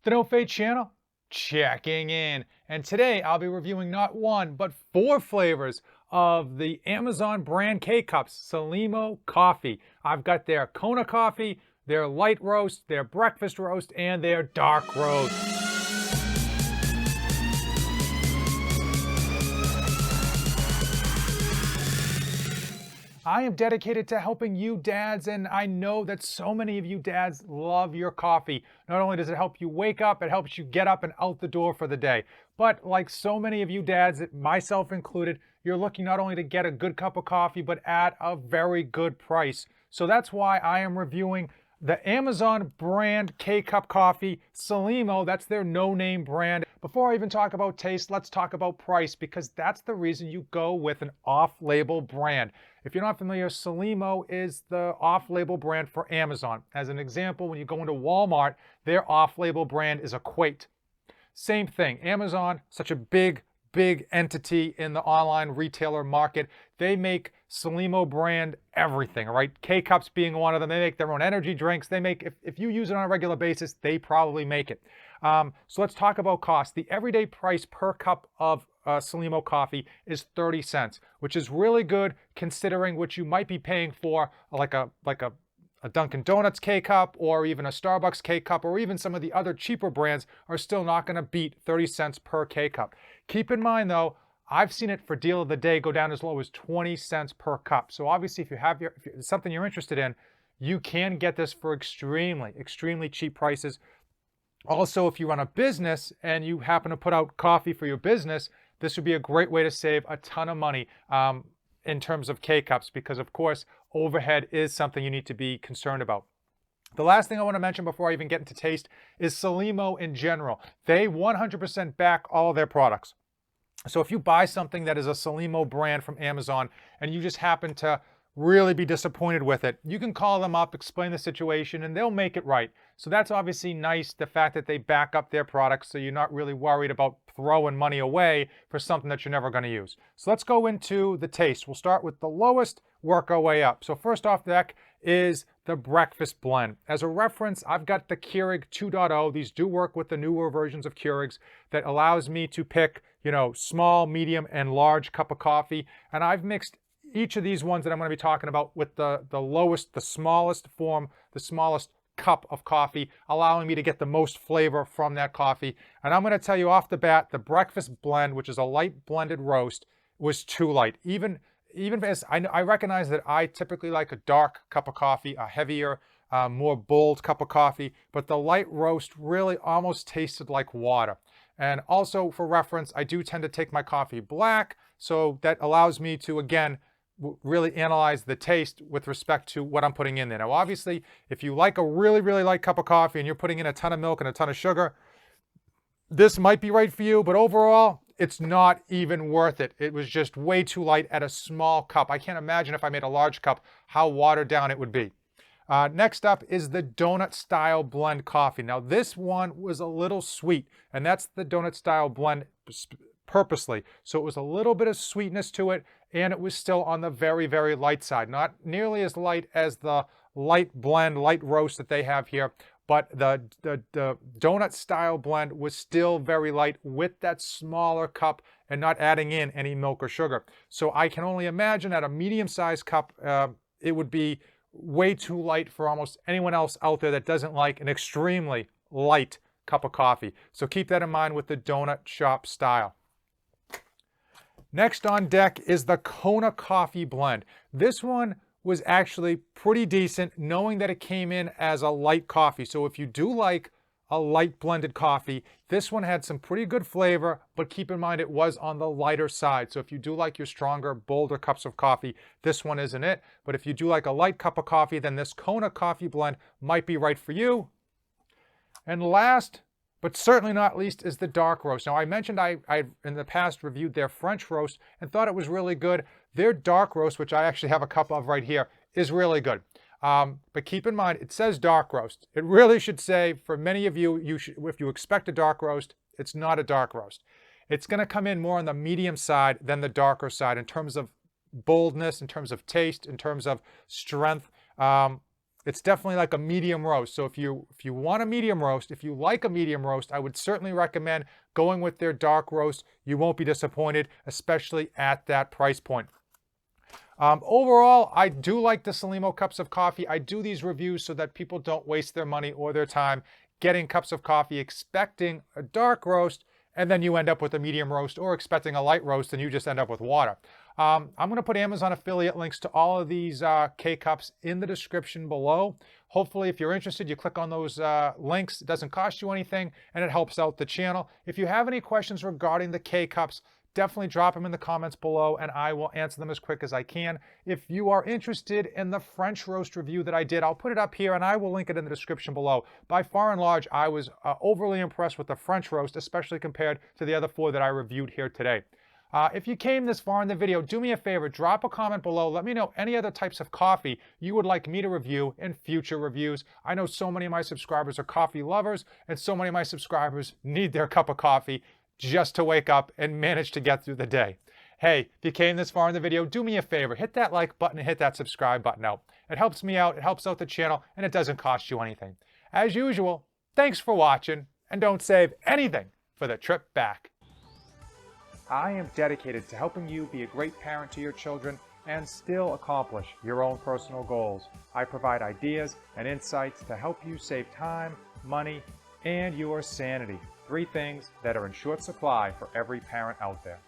The No Fade channel, checking in. And today I'll be reviewing not one, but four flavors of the Amazon brand K-Cups, Salimo coffee. I've got their Kona coffee, their light roast, their breakfast roast, and their dark roast. I am dedicated to helping you dads, and I know that so many of you dads love your coffee. Not only does it help you wake up, it helps you get up and out the door for the day. But like so many of you dads, myself included, you're looking not only to get a good cup of coffee, but at a very good price. So that's why I am reviewing the Amazon brand K-Cup coffee, Solimo. That's their no-name brand. Before I even talk about taste, let's talk about price, because that's the reason you go with an off-label brand. If you're not familiar, Solimo is the off-label brand for Amazon. As an example, when you go into Walmart, their off-label brand is Equate. Same thing, Amazon, such a big entity in the online retailer market. They make Solimo brand everything, right? K-Cups being one of them. They make their own energy drinks. They make, if you use it on a regular basis, they probably make it. So let's talk about cost. The everyday price per cup of Solimo coffee is 30 cents, which is really good considering what you might be paying for like a Dunkin' Donuts K-Cup or even a Starbucks K-Cup, or even some of the other cheaper brands are still not going to beat 30 cents per K-Cup. Keep in mind though, I've seen it for deal of the day go down as low as 20 cents per cup. So obviously if it's something you're interested in, you can get this for extremely cheap prices. Also, if you run a business and you happen to put out coffee for your business, this would be a great way to save a ton of money in terms of K-Cups, because of course, overhead is something you need to be concerned about. The last thing I want to mention before I even get into taste is Solimo in general. They 100% back all of their products. So if you buy something that is a Solimo brand from Amazon and you just happen to really be disappointed with it, you can call them up, explain the situation, and they'll make it right. So that's obviously nice, the fact that they back up their products, so you're not really worried about throwing money away for something that you're never going to use. So let's go into the taste. We'll start with the lowest, work our way up. So first off deck is the breakfast blend. As a reference, I've got the Keurig 2.0. These do work with the newer versions of Keurigs that allows me to pick, small, medium, and large cup of coffee. And I've mixed each of these ones that I'm going to be talking about with the lowest, the smallest form, the smallest cup of coffee, allowing me to get the most flavor from that coffee. And I'm going to tell you off the bat, the breakfast blend, which is a light blended roast, was too light. Even as I recognize that I typically like a dark cup of coffee, a heavier, more bold cup of coffee, but the light roast really almost tasted like water. And also for reference, I do tend to take my coffee black, so that allows me to, again, really analyze the taste with respect to what I'm putting in there. Now, obviously, if you like a really light cup of coffee and you're putting in a ton of milk and a ton of sugar, this might be right for you, but overall, it's not even worth it. It was just way too light at a small cup. I can't imagine if I made a large cup, how watered down it would be. Next up is the donut style blend coffee. Now, this one was a little sweet, and that's the donut style blend purposely. So it was a little bit of sweetness to it, and it was still on the very light side. Not nearly as light as the light blend, light roast that they have here, but the donut style blend was still very light with that smaller cup and not adding in any milk or sugar. So I can only imagine at a medium-sized cup, it would be way too light for almost anyone else out there that doesn't like an extremely light cup of coffee. So keep that in mind with the donut shop style. Next on deck is the Kona coffee blend. This one was actually pretty decent, knowing that it came in as a light coffee. So if you do like a light blended coffee, this one had some pretty good flavor, but keep in mind it was on the lighter side. So if you do like your stronger, bolder cups of coffee, this one isn't it. But if you do like a light cup of coffee, then this Kona coffee blend might be right for you. And last, but certainly not least, is the dark roast. Now, I mentioned I in the past reviewed their French roast and thought it was really good. Their dark roast, which I actually have a cup of right here, is really good. But keep in mind, it says dark roast. It really should say, for many of you, if you expect a dark roast, it's not a dark roast. It's going to come in more on the medium side than the darker side in terms of boldness, in terms of taste, in terms of strength. It's definitely like a medium roast. So if you want a medium roast, if you like a medium roast, I would certainly recommend going with their dark roast. You won't be disappointed, especially at that price point. Overall, I do like the Salimo cups of coffee. I do these reviews so that people don't waste their money or their time getting cups of coffee expecting a dark roast, and then you end up with a medium roast, or expecting a light roast and you just end up with water. I'm going to put Amazon affiliate links to all of these K-Cups in the description below. Hopefully, if you're interested, you click on those links. It doesn't cost you anything, and it helps out the channel. If you have any questions regarding the K-Cups, definitely drop them in the comments below and I will answer them as quick as I can. If you are interested in the French roast review that I did, I'll put it up here and I will link it in the description below. By far and large, I was overly impressed with the French roast, especially compared to the other 4 that I reviewed here today. If you came this far in the video, do me a favor, drop a comment below. Let me know any other types of coffee you would like me to review in future reviews. I know so many of my subscribers are coffee lovers, and so many of my subscribers need their cup of coffee just to wake up and manage to get through the day. Hey, if you came this far in the video, do me a favor, hit that like button and hit that subscribe button out. It helps me out, it helps out the channel, and it doesn't cost you anything. As usual, thanks for watching, and don't save anything for the trip back. I am dedicated to helping you be a great parent to your children and still accomplish your own personal goals. I provide ideas and insights to help you save time, money, and your sanity. 3 things that are in short supply for every parent out there.